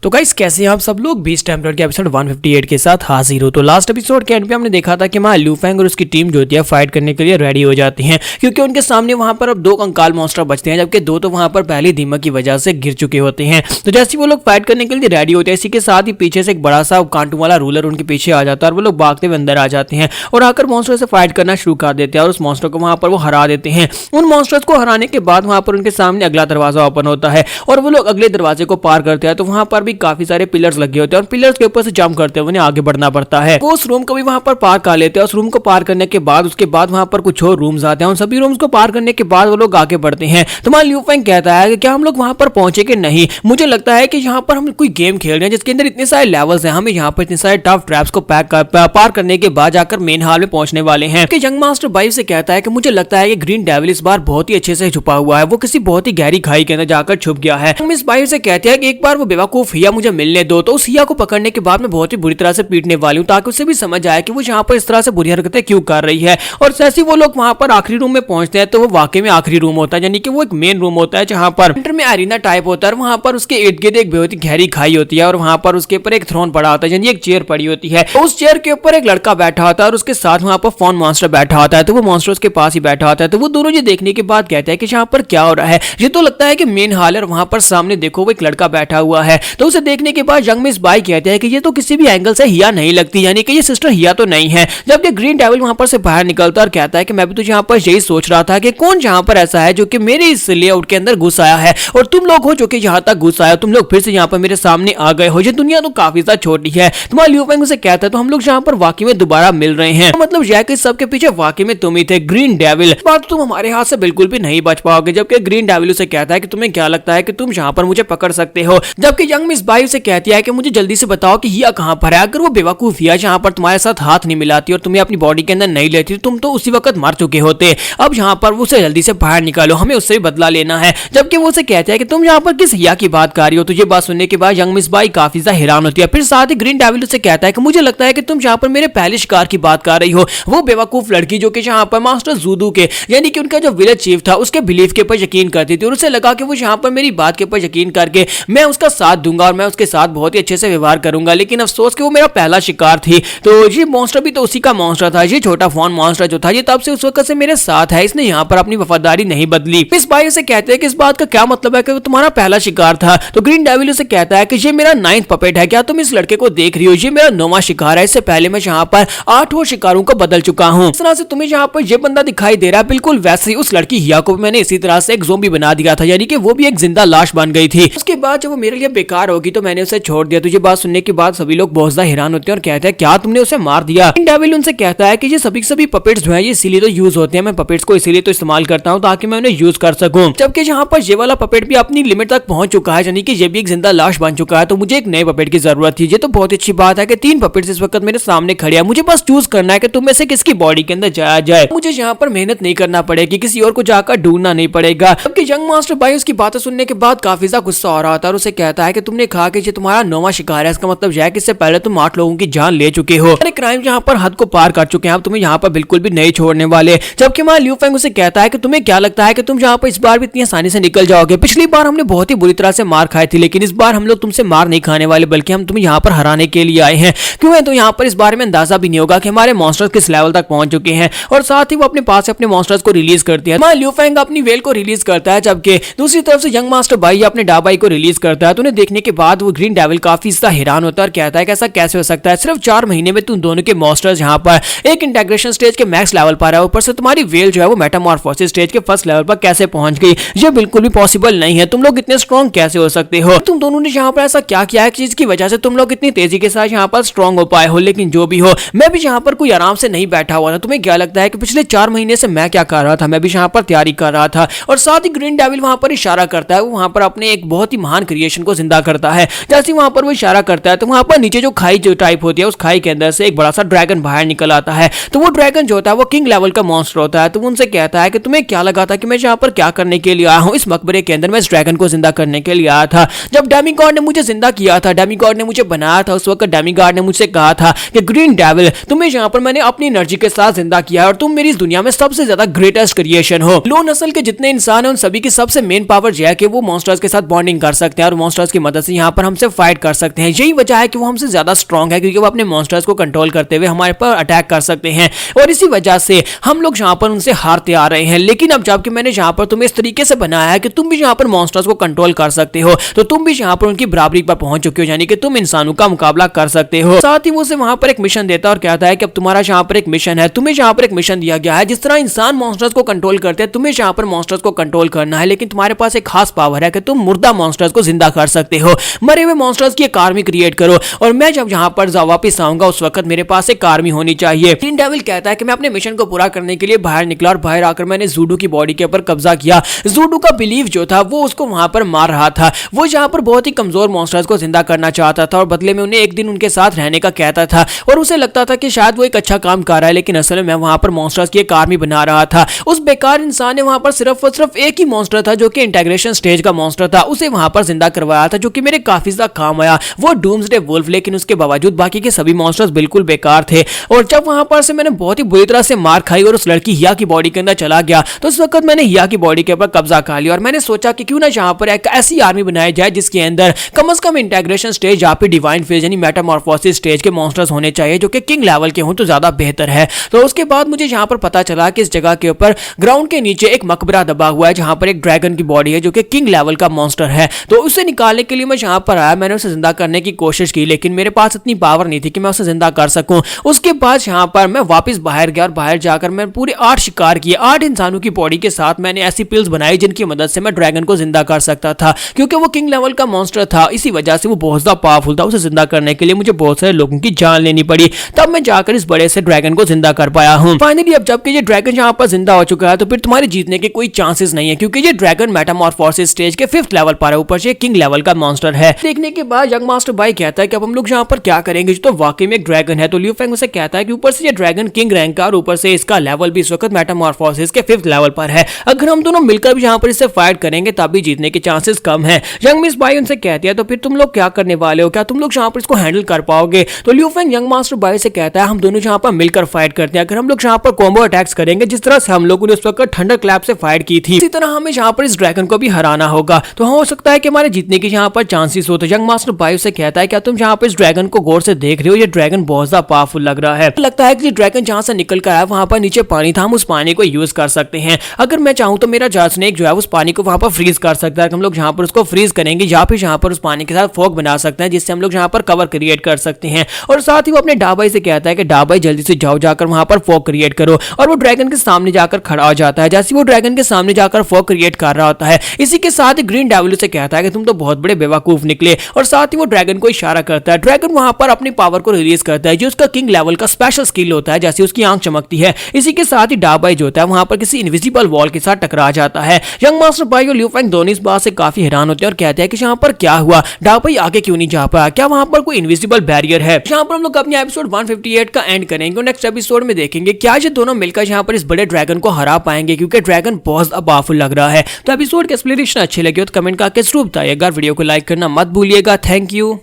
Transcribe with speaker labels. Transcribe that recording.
Speaker 1: तो गाइस कैसे हैं आप सब लोग। बीस्ट टेम्पलर के एपिसोड 158 के साथ हाजिर हो। तो लास्ट एपिसोड के एंड पे हमने देखा था कि वहां लू फेंग और उसकी टीम जो होती है फाइट करने के लिए रेडी हो जाती हैं, क्योंकि उनके सामने वहां पर अब दो कंकाल मॉन्स्टर बचते हैं, जबकि दो तो वहां पर पहले दीमक की वजह से गिर चुके होते हैं। तो जैसे वो लोग फाइट करने के लिए रेडी होते हैं, इसी के साथ ही पीछे से एक बड़ा सा कांटू वाला रूलर उनके पीछे आ जाता है और वो लोग भागते हुए अंदर आ जाते हैं और आकर मॉन्स्टर से फाइट करना शुरू कर देते हैं और उस मॉन्स्टर को वहां पर वो हरा देते हैं। उन मॉन्स्टर्स को हराने के बाद वहां पर उनके सामने अगला दरवाजा ओपन होता है और वो लोग अगले दरवाजे को पार करते हैं। तो वहां पर भी काफी सारे पिलर्स लगे होते हैं और पिलर्स के ऊपर से जंप करते हुए उन्हें आगे बढ़ना पड़ता है। वो उस रूम को भी वहां पर पार कर लेते हैं। उस रूम को पार करने के बाद उसके बाद वहां पर कुछ और रूम्स आते हैं। उन सभी रूम्स को पार करने के बाद वो लोग आगे बढ़ते हैं। तो वहां ल्यू फेंग कहता है कि क्या हम लोग वहां पर पहुंचे कि नहीं। मुझे लगता है कि यहाँ पर हम कोई गेम खेल रहे हैं जिसके अंदर इतने सारे लेवल्स हैं। हमें यहाँ पर इतने सारे टफ ट्रैप्स को पार करने के बाद जाकर मेन हॉल में पहुंचने वाले हैं। कि यंग मास्टर बाइव से कहता है कि मुझे लगता है कि ग्रीन डेविल इस बार बहुत ही अच्छे से छुपा हुआ है। वो किसी बहुत ही गहरी खाई के अंदर जाकर छुप गया है। हम इस बाइव से कहते हैं कि एक बार वो बेवकूफ हिया मुझे मिलने दो। तो उस हिया को पकड़ने के बाद मैं बहुत ही बुरी तरह से पीटने वाली हूँ, ताकि उसे भी समझ आए कि वो यहाँ पर इस तरह से बुरी हरकतें क्यों कर रही है। और जैसे वो लोग वहां पर आखिरी रूम में पहुंचते हैं तो वो वाकई में आखिरी रूम होता है, यानी कि वो एक मेन रूम होता है जहां पर सेंटर में एरिना टाइप होता है। वहां पर उसके इर्द गिर्द एक बहुत ही गहरी खाई होती है और वहां पर उसके ऊपर एक थ्रोन पड़ा होता है, यानी एक चेयर पड़ी होती है। उस चेयर के ऊपर एक लड़का बैठा होता है और उसके साथ वहां पर फोन मॉन्स्टर बैठा होता है। तो वो मॉन्स्टर उसके पास ही बैठा होता है। तो वो दोनों ये देखने के बाद कहते हैं कि यहाँ पर क्या हो रहा है। ये तो लगता है कि मेन हॉल है और वहां पर सामने देखो वो एक लड़का बैठा हुआ है। तो उसे देखने के बाद यंग मिस बाई कहते हैं कि ये तो किसी भी एंगल से हिया नहीं लगती, यानी कि ये सिस्टर हिया तो नहीं है। जबकि ग्रीन डेविल वहां पर से बाहर निकलता और कहता है कि मैं भी तो यहाँ पर यही सोच रहा था कि कौन यहाँ पर ऐसा है जो कि मेरे इस लेआउट के अंदर घुस आया है और तुम लोग हो जो कि यहाँ तक घुस आया। तुम लोग फिर से यहाँ पर मेरे सामने आ गए हो। ये दुनिया तो काफी ज्यादा छोटी है। तुम्हारा ल्यू फेंग उसे कहता है तो हम लोग यहाँ पर वाकई में दोबारा मिल रहे हैं। मतलब यह कि सबके पीछे वाकई में तुम ही थे ग्रीन डेविल। बात तुम हमारे हाथ से बिल्कुल भी नहीं बच पाओगे। जबकि ग्रीन डेविल उसे कहता है कि तुम्हें क्या लगता है कि तुम यहाँ पर मुझे पकड़ सकते हो। जबकि यंग मिस बाई उसे कहती है कि मुझे जल्दी से बताओ कि हिया कहाँ पर है। अगर वो बेवकूफ हिया जहाँ पर तुम्हारे साथ हाथ नहीं मिलाती और तुम्हें अपनी बॉडी के अंदर नहीं लेती तुम तो उसी वक्त मर चुके होते। अब यहाँ पर उसे जल्दी से बाहर निकालो, हमें उससे भी बदला लेना है। जबकि वो उसे कहता है कि तुम यहाँ पर किस हिया की बात कर रही हो। तो ये बात सुनने के बाद यंग मिस बाई काफी ज्यादा हैरान होती है। फिर साथ ही ग्रीन डेविल उसे कहता है कि मुझे लगता है कि तुम यहाँ पर मेरे पहले शिकार की बात कर रही हो। वो बेवकूफ लड़की जो कि यहाँ पर मास्टर जूदू के यानी कि उनका जो विलेज चीफ था उसके बिलीफ के ऊपर यकीन करती थी और उसे लगा कि वो यहाँ पर मेरी बात के ऊपर यकीन करके मैं उसका साथ दूंगा और मैं उसके साथ बहुत ही अच्छे से व्यवहार करूंगा। लेकिन अफसोस कि वो मेरा पहला शिकार थी। तो ये मॉन्स्टर भी तो उसी का मॉन्स्टर था। ये छोटा फोन मॉन्स्टर जो था ये तब से उस वक्त से मेरे साथ है। इसने यहाँ पर अपनी वफादारी नहीं बदली। इस बाई से कहते हैं कि इस बात का क्या मतलब है कि वो तुम्हारा पहला शिकार था। तो ग्रीन डेविल उसे कहता है कि ये मेरा 9th पपेट है। क्या तुम इस लड़के को देख रही हो। ये मेरा 9वां शिकार है। इससे पहले मैं यहाँ पर 8 और शिकारों को बदल चुका हूँ। इस तरह से तुम्हें यहाँ पर ये बंदा दिखाई दे रहा है बिल्कुल वैसे ही उस लड़की हिया को मैंने इसी तरह से एक ज़ोंबी बना दिया था, यानी कि वो भी एक जिंदा लाश बन गई थी। उसके बाद जब वो मेरे लिए बेकार होगी तो मैंने उसे छोड़ दिया। तो ये बात सुनने के बाद सभी लोग बहुत ज्यादा हैरान होते हैं और कहते हैं क्या तुमने उसे मार दिया। डेविल उनसे कहता है कि ये सभी पपेट्स जो हैं ये इसीलिए तो यूज होते हैं। मैं पपेट्स को इसीलिए तो इस्तेमाल करता हूं ताकि मैं उन्हें यूज कर सकूं। जबकि यहाँ पर ये वाला पपेट भी अपनी लिमिट तक पहुंच चुका है, यानी कि ये भी एक जिंदा लाश बन चुका है। तो मुझे एक नए पपेट की जरूरत थी। ये तो बहुत अच्छी बात है कि 3 पपेट्स इस वक्त मेरे सामने खड़े हैं। मुझे बस चूज करना है कि तुम में से किसकी बॉडी के अंदर जाया जाए। मुझे यहाँ पर मेहनत नहीं करना पड़ेगी, किसी और को जाकर ढूंढना नहीं पड़ेगा। जबकि यंग मास्टर बाई उसकी बातें सुनने के बाद काफी ज्यादा गुस्सा हो रहा था और उसे कहता है कि तुमने कहा कि ये तुम्हारा 9वां शिकार है। इसका मतलब यह है कि इससे पहले तुम 8 लोगों की जान ले चुके हो। क्राइम यहाँ पर हद को पार कर चुके हैं। अब तुम्हें यहाँ पर बिल्कुल भी नहीं छोड़ने वाले। जबकि वहां ल्यू फेंग उसे कहता है कि तुम्हें क्या लगता है कि तुम यहाँ पर इस बार भी इतनी आसानी से निकल जाओगे। पिछली बार हमने बहुत ही बुरी तरह से मार खाई थी, लेकिन इस बार हम लोग तुमसे मार नहीं खाने वाले, बल्कि हम तुम्हें यहाँ पर हराने के लिए आए हैं। क्यों है तो यहाँ पर इस बारे में अंदाजा भी नहीं होगा कि हमारे मॉन्स्टर्स किस लेवल तक पहुंच चुके हैं। और साथ ही वो अपने पास से अपने मॉन्स्टर्स को रिलीज करती है। वहां ल्यू फेंग अपनी वेल को रिलीज करता है, जबकि दूसरी तरफ से यंग मास्टर बाई अपने डाबाई को रिलीज करता है। तो उन्हें देखने के बाद वो ग्रीन डेविल काफी ज्यादा हैरान होता है और कहता है कि ऐसा कैसे हो सकता है। सिर्फ 4 महीने में तुम दोनों के मॉन्स्टर्स यहाँ पर एक इंटीग्रेशन स्टेज के मैक्स लेवल पर है। ऊपर से तुम्हारी वेल जो है वो मेटामॉर्फोसिस स्टेज के फर्स्ट लेवल पर कैसे पहुंच गई। ये बिल्कुल भी पॉसिबल नहीं है। तुम लोग इतने स्ट्रॉन्ग कैसे हो सकते हो। तुम दोनों ने यहाँ पर ऐसा क्या किया है जिसकी वजह से तुम लोग इतनी तेजी के साथ यहाँ पर स्ट्रॉन्ग हो पाए हो। लेकिन जो भी हो, मैं भी यहाँ पर कोई आराम से नहीं बैठा हुआ था। तुम्हें क्या लगता है कि पिछले 4 महीने से मैं क्या कर रहा था। मैं भी यहाँ पर तैयारी कर रहा था। और साथ ही ग्रीन डेविल वहां पर इशारा करता है। वो वहां पर अपने एक बहुत ही महान क्रिएशन को जिंदा करता है। जैसे वहां पर वो इशारा करता है तो वहां पर नीचे जो खाई जो टाइप होती है उस खाई के अंदर से एक बड़ा सा ड्रैगन बाहर निकल आता है। तो वो ड्रैगन जो होता है वो किंग लेवल का मॉन्स्टर होता है। तो वो उनसे कहता है कि तुम्हें क्या लगा था कि मैं यहाँ पर क्या करने के लिए आया हूँ। इस मकबरे के अंदर मैं इस ड्रैगन को जिंदा करने के लिए आया था। जब डेमीगॉड ने मुझे जिंदा किया था, डेमीगॉड ने मुझे बनाया था, उस वक्त डेमीगॉड ने मुझसे कहा था कि ग्रीन डेविल तुम्हें यहाँ पर मैंने अपनी एनर्जी के साथ जिंदा किया है और तुम मेरी इस दुनिया में सबसे ज्यादा ग्रेटेस्ट क्रिएशन हो। लो नस्ल के जितने इंसान हैं उन सभी की सबसे मेन पावर यह है कि वो मॉन्स्टर्स के साथ बॉन्डिंग कर सकते हैं और मॉन्स्टर्स की मदद से यहाँ पर हमसे फाइट कर सकते हैं। यही वजह है कि वो हमसे ज्यादा स्ट्रॉन्ग है, क्योंकि वो अपने मॉन्स्टर्स को कंट्रोल करते हुए हमारे पर अटैक कर सकते हैं, और इसी वजह से हम लोग यहाँ पर उनसे हारते आ रहे हैं। लेकिन अब जबकि मैंने यहाँ पर तुम्हें इस तरीके से बनाया है कि तुम भी यहाँ पर मॉन्स्टर्स को कंट्रोल कर सकते हो, तो तुम भी यहाँ पर उनकी बराबरी पर पहुंच चुके हो, यानी कि तुम इंसानों का मुकाबला कर सकते हो। साथ ही वो उसे वहां पर एक मिशन देता है और कहता है कि अब तुम्हारा यहाँ पर एक मिशन है, तुम्हें यहाँ पर एक मिशन दिया गया है। जिस तरह इंसान मॉन्स्टर्स को कंट्रोल करते हैं, तुम्हें यहाँ पर मॉन्स्टर्स को कंट्रोल करना है, लेकिन तुम्हारे पास एक खास पावर है कि तुम मुर्दा मॉन्स्टर्स को जिंदा कर सकते हो। मरे हुए मॉन्स्टर्स की एक आर्मी क्रिएट करो, और मैं जब यहाँ पर वापस आऊंगा उस वक्त मेरे पास एक आर्मी होनी चाहिए। ग्रीन डेविल कहता है कि मैं अपने मिशन को पूरा करने के लिए बाहर निकला, और बाहर आकर मैंने जूडो की बॉडी के ऊपर कब्जा किया। जूडो का बिलीव जो था वो उसको वहां पर मार रहा था। वो यहाँ पर बहुत ही कमजोर मॉन्स्टर्स को जिंदा करना चाहता था, और बदले में उन्हें एक दिन उनके साथ रहने का कहता था, और उसे लगता था कि शायद वो एक अच्छा काम कर रहा है, लेकिन असल में वहां पर मॉन्स्टर्स की एक आर्मी बना रहा था। उस बेकार इंसान ने वहां पर सिर्फ और सिर्फ एक ही मॉन्स्टर था जो कि इंटीग्रेशन स्टेज का मॉन्स्टर था, उसे वहां पर जिंदा करवाया था, जो कि मेरे काफी ज्यादा काम आया, वो डूम्सडे वुल्फ। लेकिन उसके बावजूद बाकी के सभी मॉन्स्टर्स बिल्कुल बेकार थे। और जब वहां पर से मैंने बहुत ही बुरी तरह से मार खाई और उस लड़की हिया की बॉडी के अंदर चला गया, तो उस वक्त मैंने हिया की बॉडी के ऊपर कब्जा कर लिया, और मैंने सोचा कि क्यों ना यहाँ पर एक ऐसी आर्मी बनाई जाए जिसके अंदर कम से कम इंटीग्रेशन स्टेज या फिर डिवाइन फेज यानी मेटामॉर्फोसिस स्टेज के मॉन्स्टर्स होने चाहिए, जो कि किंग लेवल के हों तो ज्यादा बेहतर है। तो उसके बाद मुझे यहाँ पर पता चला कि इस जगह के ऊपर ग्राउंड के नीचे एक मकबरा दबा हुआ है, जहां पर एक ड्रैगन की बॉडी है जो कि किंग लेवल का मॉन्स्टर है। तो उसे निकालने के लिए मैं यहाँ पर आया, मैंने उसे जिंदा करने की कोशिश की, लेकिन मेरे पास इतनी पावर नहीं थी कि मैं उसे जिंदा कर सकूं। उसके बाद यहाँ पर मैं वापस बाहर गया, और बाहर जाकर मैं पूरे 8 शिकार किए। 8 इंसानों की बॉडी के साथ मैंने ऐसी पिल्स बनाई जिनकी मदद से मैं ड्रैगन को जिंदा कर सकता था, क्योंकि वो किंग लेवल का मॉन्स्टर था। इसी वजह से वो बहुत ज्यादा पावरफुल था। उसे जिंदा करने के लिए मुझे बहुत सारे लोगों की जान लेनी पड़ी, तब मैं जाकर इस बड़े से ड्रैगन को जिंदा कर पाया हूं। फाइनली अब जबकि ये ड्रैगन यहाँ पर जिंदा हो चुका है, तो फिर तुम्हारे जीतने के कोई चांसेस नहीं है, क्योंकि ये ड्रैगन मेटामॉर्फोसिस स्टेज के 5th लेवल पर है, ऊपर से किंग लेवल का मॉन्स्टर है। देखने के बाद यंग मास्टर भाई कहता है कि अब हम लोग यहाँ पर क्या करेंगे, जो तो वाकई में एक ड्रैगन है। तो लियू फेंग उसे कहता है कि ऊपर से ये ड्रैगन किंग रैंक का, और ऊपर से इसका लेवल भी इस वक्त मेटामॉर्फोसिस के 5th लेवल पर है। अगर हम दोनों मिलकर भी यहाँ पर इससे फाइट करेंगे तब भी जीतने के चांसेस कम है। यंग मिस भाई उनसे कहती है तो फिर तुम लोग क्या करने वाले हो, क्या तुम लोग यहाँ पर इसको हैंडल कर पाओगे। तो लियू फेंग यंग मास्टर भाई से कहता है हम दोनों यहाँ पर मिलकर फाइट करते हैं। अगर हम लोग यहाँ पर कॉम्बो अटैक्स करेंगे, जिस तरह से हम लोगों ने उस वक्त थंडर क्लैप से फाइट की थी, इसी तरह हमें यहाँ पर इस ड्रैगन को भी हराना होगा। तो हो सकता है कि हमारे जीतने के यहाँ पर चांसेस हो। तो यंग मास्टर भाई से कहता है क्या तुम यहाँ पर इस ड्रैगन को गौर से देख रहे हो, ये ड्रैगन बहुत ज्यादा पावरफुल लग रहा है। लगता है कि ड्रैगन जहाँ से निकल कर आया वहां पर नीचे पानी था, हम उस पानी को यूज कर सकते हैं। अगर मैं चाहूँ तो मेरा जार स्नेक जो है उस पानी को वहां पर फ्रीज कर सकता है। हम लोग यहाँ पर उसको फ्रीज करेंगे, या फिर यहाँ पर उस पानी के साथ फॉग बना सकते हैं, जिससे हम लोग यहाँ पर कवर क्रिएट कर सकते हैं। और साथ ही वो अपने डाबाई से कहता है कि डाबाई जल्दी से जाओ, जाकर वहां पर फॉग क्रिएट करो। और वो ड्रैगन के सामने जाकर खड़ा हो जाता है। जैसे वो ड्रैगन के सामने जाकर फॉग क्रिएट कर रहा होता है, इसी के साथ ही ग्रीन डेविल से कहता है कि तुम तो बहुत बड़े बेवकूफ निकले, और साथ ही वो ड्रैगन को इशारा करता है। ड्रैगन वहां पर अपनी पावर को रिलीज करता है, जो उसका किंग लेवल का स्पेशल स्किल होता है, जैसे उसकी आंख चमकती है। इसी के साथ ही डाबाई जो होता है वहां पर किसी इनविजिबल वॉल के साथ टकरा जाता है। यंग मास्टर भाई और लियू फेंग दोनों इस बात से काफी हैरान होते हैं और कहते हैं कि यहाँ पर क्या हुआ, डाबाई आगे क्यों नहीं जा पाया, क्या वहां पर कोई इनविजिबल बैरियर है। यहाँ पर हम लोग अपने एपिसोड 158 का एंड करेंगे, और नेक्स्ट एपिसोड में देखेंगे क्या ये दोनों मिलकर यहाँ पर इस बड़े ड्रैगन को हरा पाएंगे, क्योंकि ड्रैगन बहुत पावरफुल लग रहा है। तो एपिसोड के एक्सप्लेनेशन अच्छे लगे हो तो कमेंट करके जरूर बताइएगा। वीडियो को लाइक करना मत भूलिएगा। Thank you.